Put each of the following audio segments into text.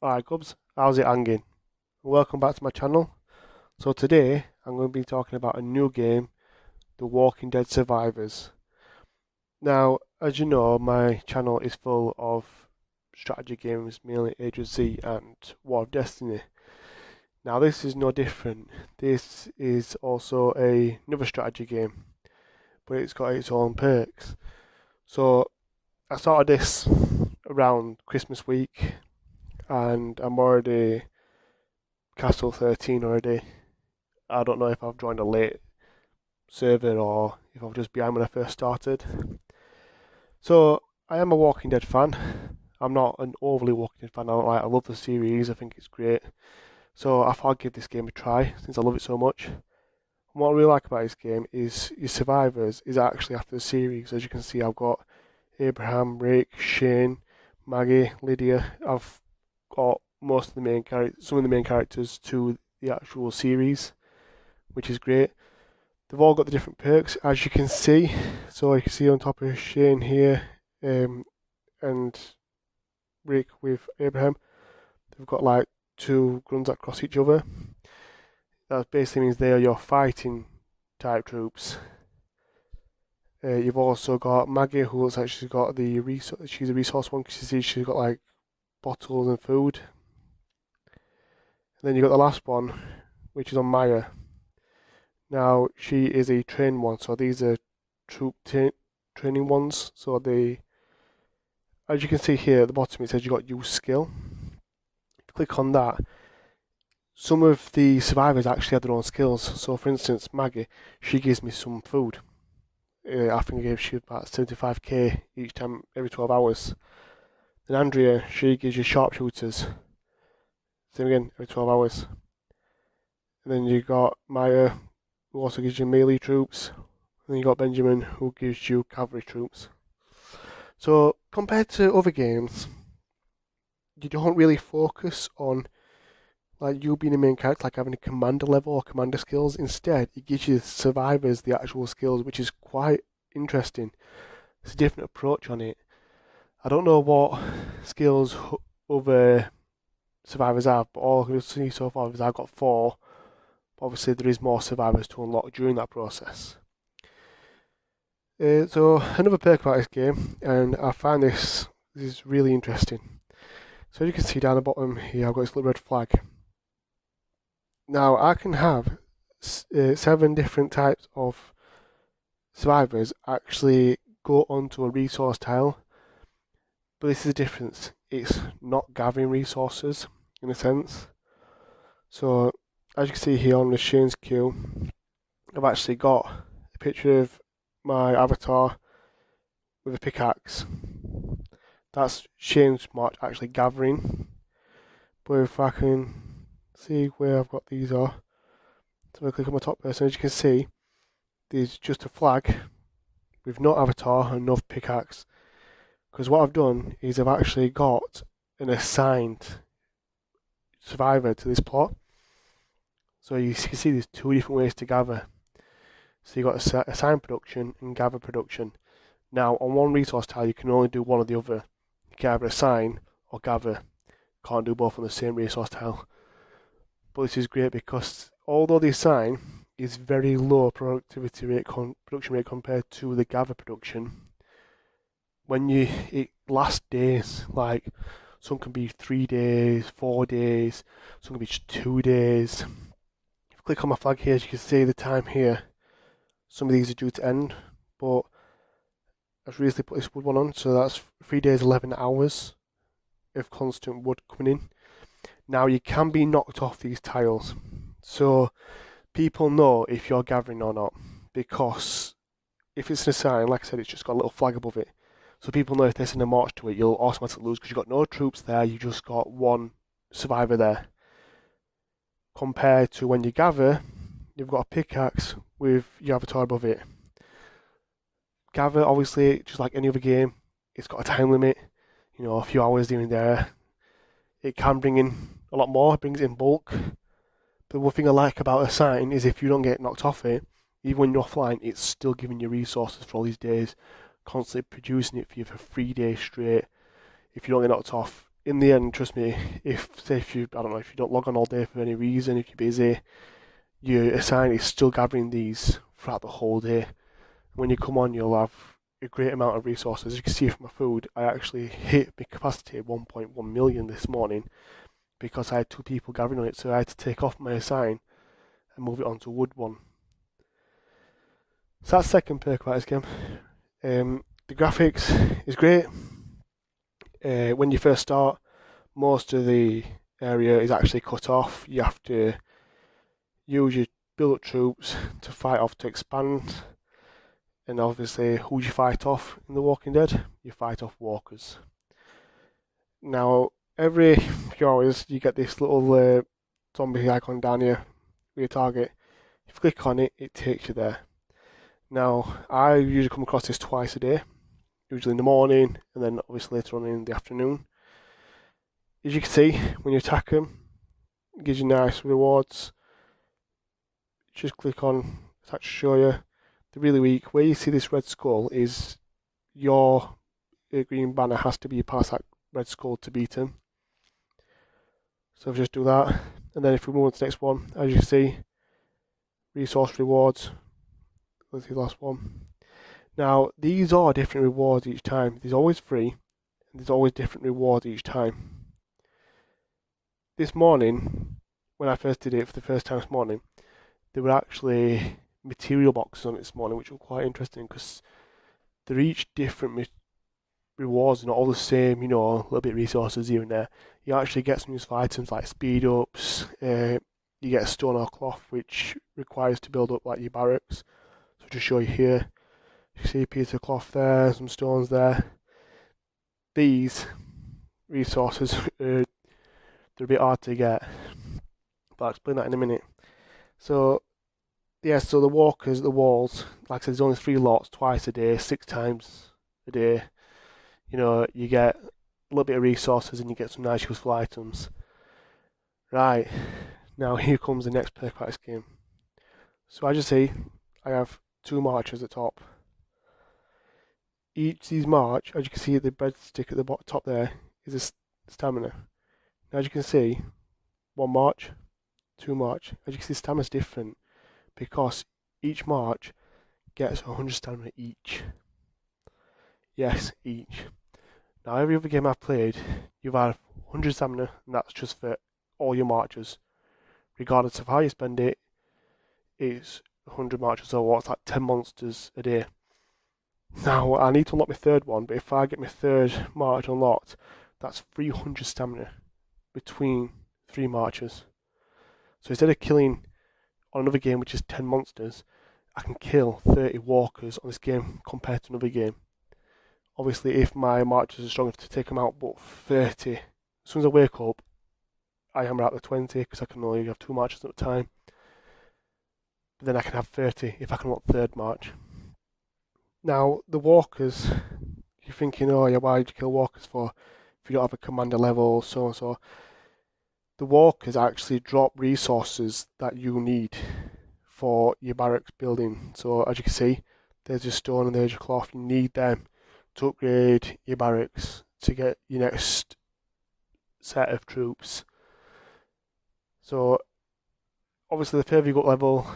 Alright Cubs, how's it hanging? Welcome back to my channel. So today I'm going to be talking about a new game, The Walking Dead Survivors. Now, as you know, my channel is full of strategy games, mainly Age of Z and War of Destiny. Now this is no different. This is also another strategy game, but it's got its own perks. So I started this around Christmas week and I'm already Castle 13 already. I don't know if I've joined a late server or if I was just behind when I first started. So I am a Walking Dead fan. I'm not an overly Walking Dead fan. I love the series. I think it's great. So I thought I'd give this game a try since I love it so much. And what I really like about this game is your survivors is actually after the series. As you can see, I've got Abraham, Rick, Shane, Maggie, Lydia. I've got most of the main characters, some of the main characters to the actual series, which is great. They've all got the different perks, as you can see. So you can see on top of Shane here, and Rick with Abraham, they've got like two guns that cross each other. That basically means they are your fighting type troops. You've also got Maggie, who looks like she's got the resource. She's a resource one because you see she's got like bottles and food. And then you've got the last one, which is on Maya. Now, she is a trained one, so these are training ones. So they, as you can see here at the bottom, it says you got use skill. Click on that. Some of the survivors actually have their own skills. So, for instance, Maggie, she gives me some food. I think I gave she about 75k each time, every 12 hours. Then Andrea, she gives you sharpshooters. Same again, every 12 hours. And then you got Maya, who also gives you melee troops. And then you got Benjamin, who gives you cavalry troops. So compared to other games, you don't really focus on like you being the main character, like having a commander level or commander skills. Instead, it gives you survivors the actual skills, which is quite interesting. It's a different approach on it. I don't know what skills other survivors have, but all I've seen so far is I've got 4. Obviously, there is more survivors to unlock during that process. So another perk about this game, and I find this is really interesting. So you can see down the bottom here, I've got this little red flag. Now I can have 7 different types of survivors actually go onto a resource tile, but this is the difference. It's not gathering resources in a sense. So as you can see here on the Shane's queue, I've actually got a picture of my avatar with a pickaxe. That's Shane's mark actually gathering. But if I can see where I've got these are, so if I click on my top person, as you can see, there's just a flag with no avatar and no pickaxe. Because what I've done is I've actually got an assigned survivor to this plot. So you can see there's 2 different ways to gather. So you've got assign production and gather production. Now, on one resource tile, you can only do one or the other. You can either assign or gather. Can't do both on the same resource tile. But this is great because although the assign is very low productivity rate, production rate compared to the gather production, when it lasts days. Like some can be 3 days, 4 days, some can be just 2 days. If you click on my flag here, as you can see the time here. Some of these are due to end, but I've recently put this wood one on, so that's 3 days, 11 hours of constant wood coming in. Now you can be knocked off these tiles, so people know if you're gathering or not, because if it's an assign, like I said, it's just got a little flag above it. So people know if they send a march to it, you'll automatically lose because you've got no troops there, you just got one survivor there. Compared to when you gather, you've got a pickaxe with your avatar above it. Gather, obviously, just like any other game, it's got a time limit, a few hours here and there. It can bring in a lot more, it brings it in bulk. But one thing I like about Assign is if you don't get knocked off it, even when you're offline, it's still giving you resources for all these days, constantly producing it for you for 3 days straight. If you don't get knocked off, in the end, trust me, if you I don't know, if you don't log on all day for any reason, if you're busy, your assign is still gathering these throughout the whole day. When you come on, you'll have a great amount of resources. As you can see from my food, I actually hit my capacity of 1.1 million this morning because I had 2 people gathering on it, so I had to take off my assign and move it onto wood 1. So that's the second perk about this game. The graphics is great. When you first start, most of the area is actually cut off. You have to use your build-up troops to fight off to expand. And obviously, who do you fight off in The Walking Dead? You fight off walkers. Now, every few hours, you get this little zombie icon down here with your target. If you click on it, it takes you there. Now, I usually come across this twice a day, usually in the morning and then obviously later on in the afternoon. As you can see, when you attack them, it gives you nice rewards. Just click on attach to show you. They're really weak. Where you see this red skull is your green banner has to be past that red skull to beat him. So just do that. And then if we move on to the next one, as you can see, resource rewards. Let's see the last one. Now, these are different rewards each time. There's always free, and there's always different rewards each time. This morning, when I first did it for the first time this morning, there were actually material boxes on it this morning, which were quite interesting because they're each different rewards, not all the same, a little bit of resources here and there. You actually get some useful items like speed ups, you get stone or cloth, which requires to build up like your barracks. So just show you here, you can see a piece of cloth there, some stones there. These resources, they're a bit hard to get, but I'll explain that in a minute. So so the walkers, the walls, like I said, there's only 3 lots, twice a day, 6 times a day. You get a little bit of resources and you get some nice useful items. Right, now here comes the next perk of this game. So as you see, I have 2 marchers at the top. Each of these march, as you can see the breadstick at the top there, is a stamina. Now as you can see, 1 march, 2 march. As you can see, stamina's different because each march gets 100 stamina each. Yes, each. Now every other game I've played, you've had 100 stamina, and that's just for all your marches. Regardless of how you spend it, it's 100 marches, or what's like 10 monsters a day. Now I need to unlock my 3rd one, but if I get my 3rd march unlocked, that's 300 stamina between 3 marches. So instead of killing on another game which is 10 monsters, I can kill 30 walkers on this game compared to another game. Obviously, if my marchers are strong enough to take them out, but 30, as soon as I wake up, I hammer out the 20 because I can only have 2 marches at a time. But then I can have 30 if I can unlock the 3rd march. Now, the walkers, you're thinking, oh yeah, why did you kill walkers for if you don't have a commander level, so and so. The walkers actually drop resources that you need for your barracks building. So as you can see, there's your stone and there's your cloth. You need them to upgrade your barracks to get your next set of troops. So obviously the further you go up level,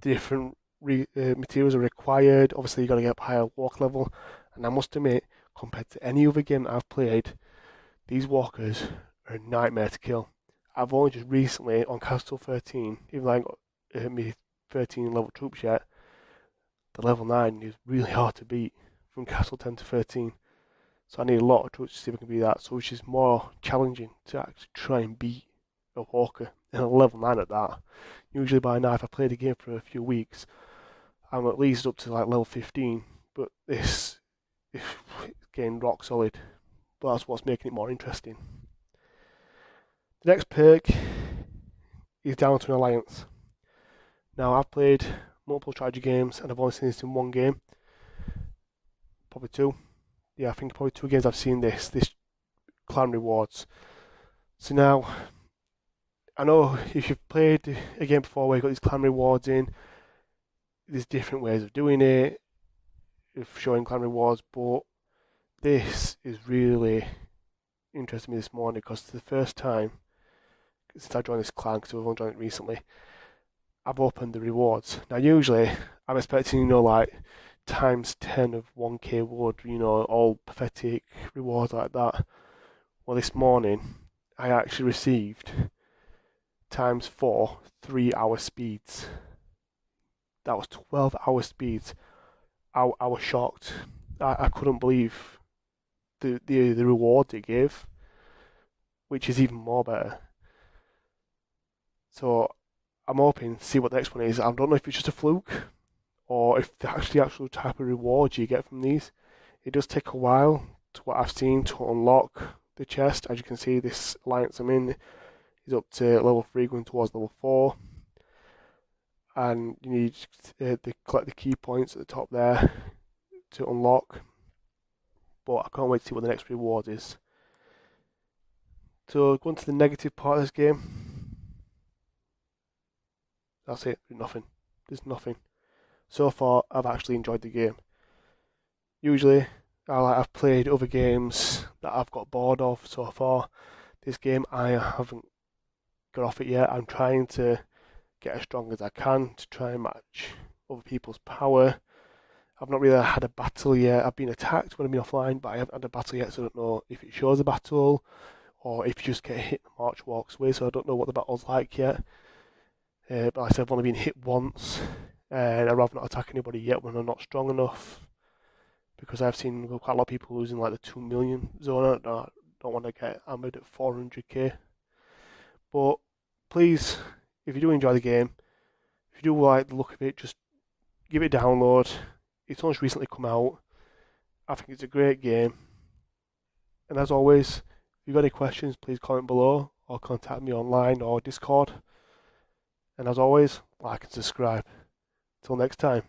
the different materials are required. Obviously you've got to get up higher walk level. And I must admit, compared to any other game that I've played, these walkers are a nightmare to kill. I've only just recently on Castle 13, even though I haven't got me 13 level troops yet, the level 9 is really hard to beat from Castle 10 to 13. So I need a lot of troops to see if I can beat that, so which is more challenging to actually try and beat a walker, and a level 9 at that. Usually by now, if I play the game for a few weeks, I'm at least up to like level 15, but this is getting rock solid. But that's what's making it more interesting. The next perk is down to an alliance. Now I've played multiple strategy games and I've only seen this in 1 game. Probably 2. Yeah, I think probably 2 games I've seen this clan rewards. So now, I know if you've played a game before where you've got these clan rewards in, there's different ways of doing it, of showing clan rewards, but this is really interested me this morning because it's the first time since I joined this clan, because we've only joined it recently, I've opened the rewards. Now, usually, I'm expecting, like times 10 of 1k wood, all pathetic rewards like that. Well, this morning, I actually received times 4 3-hour speeds. That was 12-hour speeds. I was shocked. I couldn't believe the reward it gave, which is even more better. So I'm hoping to see what the next one is. I don't know if it's just a fluke or if that's the actual type of reward you get from these. It does take a while, to what I've seen, to unlock the chest. As you can see, this alliance I'm in is up to level 3 going towards level 4. And you need to collect the key points at the top there to unlock. But I can't wait to see what the next reward is. So going to the negative part of this game. That's it, nothing. There's nothing. So far, I've actually enjoyed the game. Usually, I've played other games that I've got bored of so far. This game, I haven't got off it yet. I'm trying to get as strong as I can to try and match other people's power. I've not really had a battle yet. I've been attacked when I've been offline, but I haven't had a battle yet, so I don't know if it shows a battle or if you just get hit and March walks away, so I don't know what the battle's like yet. But like I said, I've only been hit once, and I'd rather not attack anybody yet when I'm not strong enough, because I've seen quite a lot of people losing like the 2 million zone. I don't want to get hammered at 400k. But please, if you do enjoy the game, if you do like the look of it, just give it a download. It's only recently come out. I think it's a great game. And as always, if you've got any questions, please comment below or contact me online or Discord. And as always, like and subscribe. Till next time.